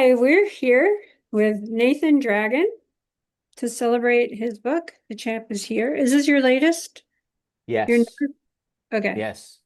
Hi, we're here with Nathan Dragon to celebrate his book. The Champ is Here. Is this your latest? Your Yes. okay, Yes.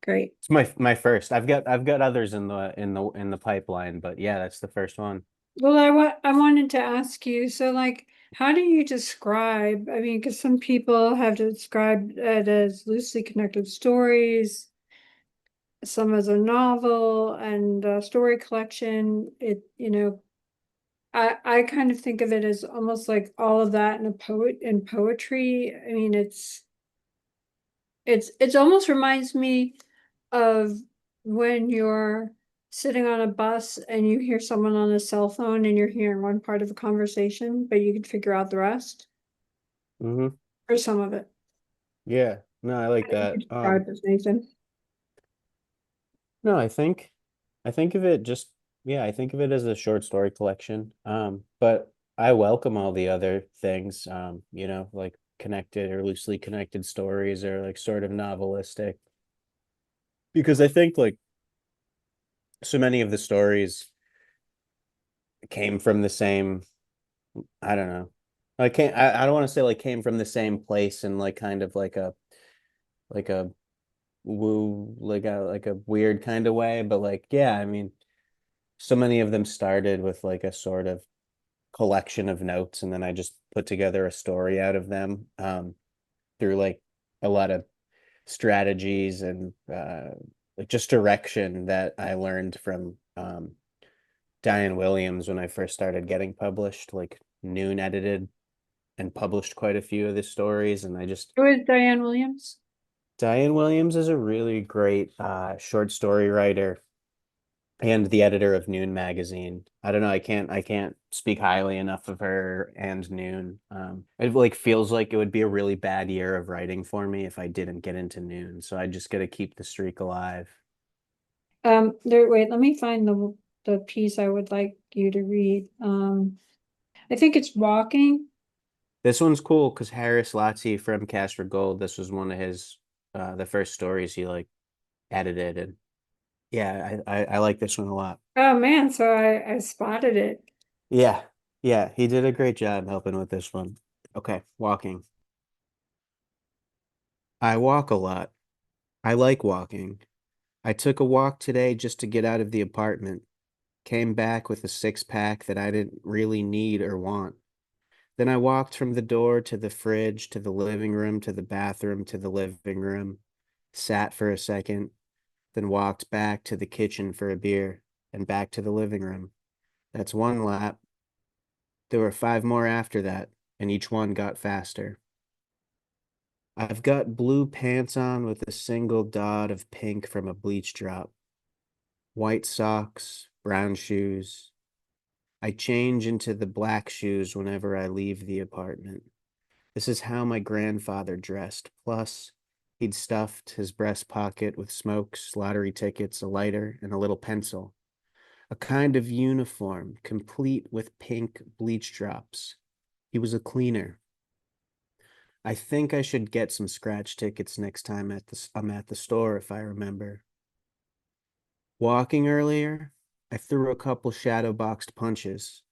great. It's my first. I've got others in the pipeline, but yeah, that's the first one. Well, I wanted to ask you, so like, how do you describe? I mean, because some people have described it as loosely connected stories, some as a novel and a story collection. I kind of think of it as almost like all of that in a poet in poetry. I mean, it's almost reminds me of when you're sitting on a bus and you hear someone on a cell phone and you're hearing one part of a conversation, but you can figure out the rest Hmm. or some of it. Yeah. No, I like How do you that. describe this, Nathan? No, I think of it just yeah, I think of it as a short story collection. But I welcome all the other things, like connected or loosely connected stories or like sort of novelistic. Because I think like so many of the stories came from the same, I don't know. I don't want to say like came from the same place and like kind of like a woo like a weird kind of way, but like yeah, I mean, so many of them started with like a sort of collection of notes and then I just put together a story out of them through like a lot of strategies and like just direction that I learned from Diane Williams when I first started getting published, like Noon edited and published quite a few of the stories. And I just, Who is Diane Williams? Diane Williams is a really great short story writer and the editor of Noon magazine. I don't know, I can't speak highly enough of her and Noon. It like feels like it would be a really bad year of writing for me if I didn't get into Noon. So I just got to keep the streak alive. Wait, let me find the piece I would like you to read. I think it's Walking. This one's cool because Harris Latsy from Cast for Gold, this was one of his the first stories he like edited and yeah, I like this one a lot. Oh man, so I spotted it. Yeah. Yeah, he did a great job helping with this one. Okay, walking. I walk a lot. I like walking. I took a walk today just to get out of the apartment. Came back with a six-pack that I didn't really need or want. Then I walked from the door to the fridge, to the living room, to the bathroom, to the living room. Sat for a second, then walked back to the kitchen for a beer and back to the living room. That's one lap. There were five more after that, and each one got faster. I've got blue pants on with a single dot of pink from a bleach drop, white socks, brown shoes. I change into the black shoes whenever I leave the apartment. This is how my grandfather dressed. Plus, he'd stuffed his breast pocket with smokes, lottery tickets, a lighter, and a little pencil. A kind of uniform, complete with pink bleach drops. He was a cleaner. I think I should get some scratch tickets next time I'm at the store if I remember. Walking earlier, I threw a couple shadow boxed punches.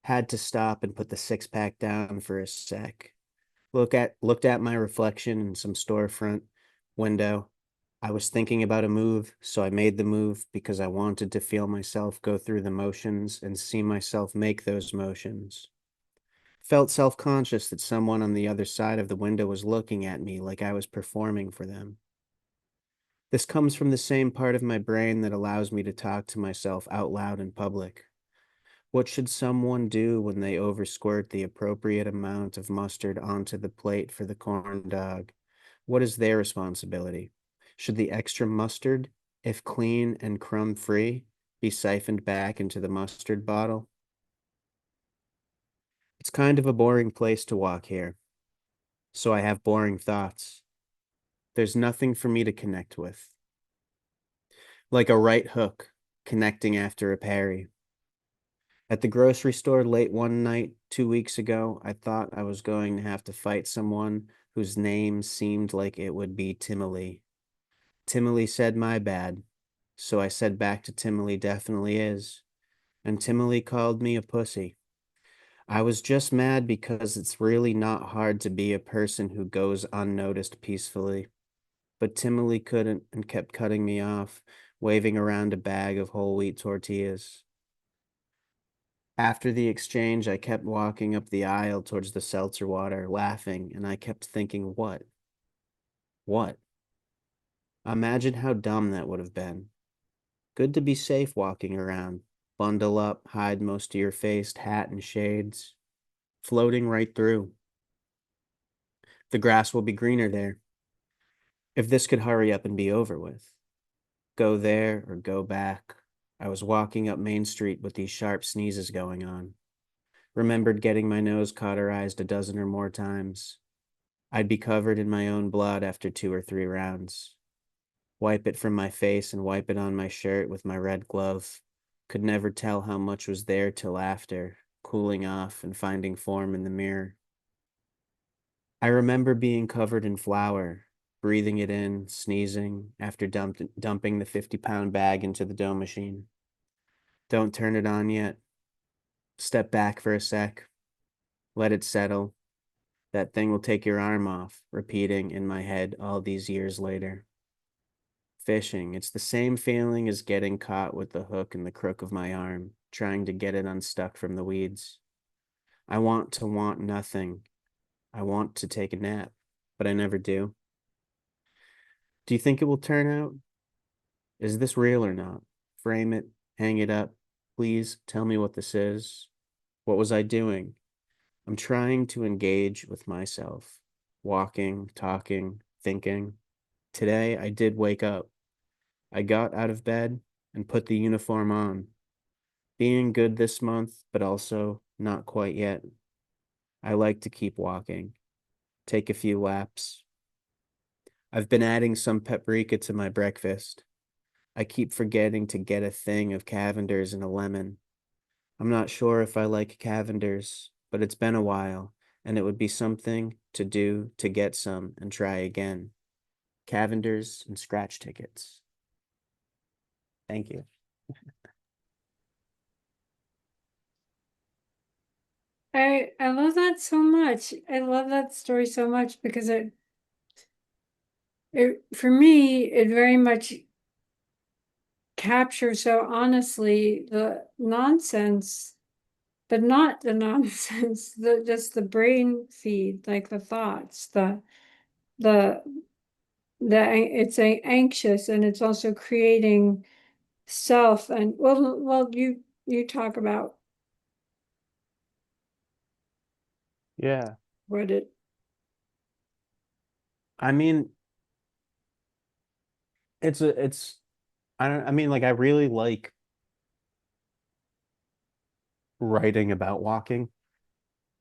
Had to stop and put the six pack down for a sec. Looked at my reflection in some storefront window. I was thinking about a move, so I made the move because I wanted to feel myself go through the motions and see myself make those motions. Felt self-conscious that someone on the other side of the window was looking at me like I was performing for them. This comes from the same part of my brain that allows me to talk to myself out loud in public. What should someone do when they oversquirt the appropriate amount of mustard onto the plate for the corn dog? What is their responsibility? Should the extra mustard, if clean and crumb free, be siphoned back into the mustard bottle? It's kind of a boring place to walk here, so I have boring thoughts. There's nothing for me to connect with. Like a right hook connecting after a parry. At the grocery store late one night 2 weeks ago, I thought I was going to have to fight someone whose name seemed like it would be Timely. Timely said my bad, so I said back to Timely definitely is. and Timely called me a pussy. I was just mad because it's really not hard to be a person who goes unnoticed peacefully. But Timely couldn't and kept cutting me off, waving around a bag of whole wheat tortillas. After the exchange, I kept walking up the aisle towards the seltzer water, laughing, and I kept thinking, what? What? Imagine how dumb that would have been. Good to be safe walking around. Bundle up, hide most of your face, hat and shades. Floating right through. The grass will be greener there. If this could hurry up and be over with. Go there or go back. I was walking up Main Street with these sharp sneezes going on. Remembered getting my nose cauterized a dozen or more times. I'd be covered in my own blood after 2 or 3 rounds. Wipe it from my face and wipe it on my shirt with my red glove. Could never tell how much was there till after, cooling off and finding form in the mirror. I remember being covered in flour, breathing it in, sneezing, after dumping the 50-pound bag into the dough machine. Don't turn it on yet. Step back for a sec. Let it settle. That thing will take your arm off, repeating in my head all these years later. Fishing, it's the same feeling as getting caught with the hook in the crook of my arm, trying to get it unstuck from the weeds. I want to want nothing. I want to take a nap, but I never do. Do you think it will turn out? Is this real or not? Frame it, hang it up. Please tell me what this is. What was I doing? I'm trying to engage with myself, walking, talking, thinking. Today I did wake up. I got out of bed and put the uniform on. Being good this month, but also not quite yet. I like to keep walking, take a few laps. I've been adding some paprika to my breakfast. I keep forgetting to get a thing of Cavenders and a lemon. I'm not sure if I like Cavenders, but it's been a while, and it would be something to do to get some and try again. Cavenders and scratch tickets. Thank you. I love that so much. I love that story so much because it for me it very much captures so honestly the nonsense, but not the nonsense, the just the brain feed, like the thoughts, the it's a anxious, and it's also creating self. And you talk about Yeah. what it I mean, I mean, like, I really like writing about walking.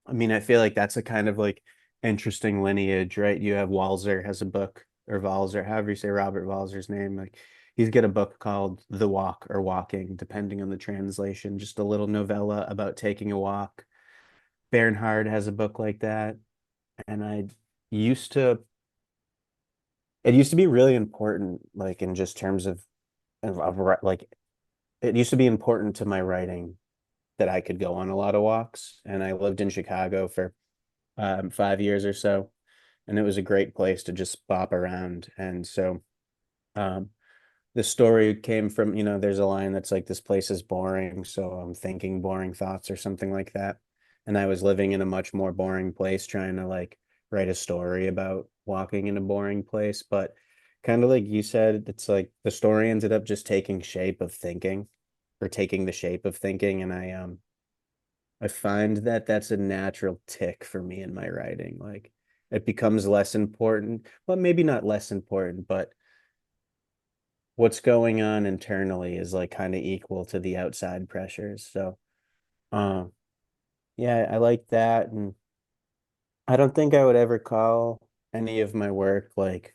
I mean, I feel like that's a kind of like interesting lineage, right? You have Walzer has a book, or Walzer, however you say Robert Walzer's name. Like, he's got a book called The Walk or Walking, depending on the translation, just a little novella about taking a walk. Bernhard has a book like that. And used to, it used to be really important, like in just terms like, it used to be important to my writing that I could go on a lot of walks. And I lived in Chicago for 5 years or so, and it was a great place to just bop around. And so um, the story came from, there's a line that's like, this place is boring, so I'm thinking boring thoughts or something like that. And I was living in a much more boring place, trying to like write a story about walking in a boring place. But kind of like you said, it's like the story ended up just taking shape of thinking, or taking the shape of thinking. And I find that that's a natural tick for me in my writing. Like, it becomes less important, well, maybe not less important, but what's going on internally is like kind of equal to the outside pressures. So, um, yeah, I like that. And I don't think I would ever call any of my work like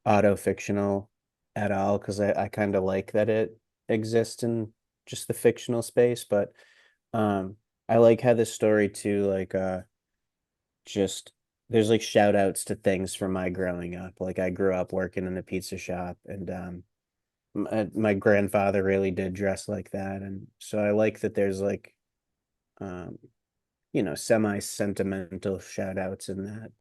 auto-fictional at all, because I kind of like that it exists in just the fictional space. But I like how this story too, like just there's like shout outs to things from my growing up. Like, I grew up working in a pizza shop, and my grandfather really did dress like that, and so I like that there's like, um, semi sentimental shout outs in that.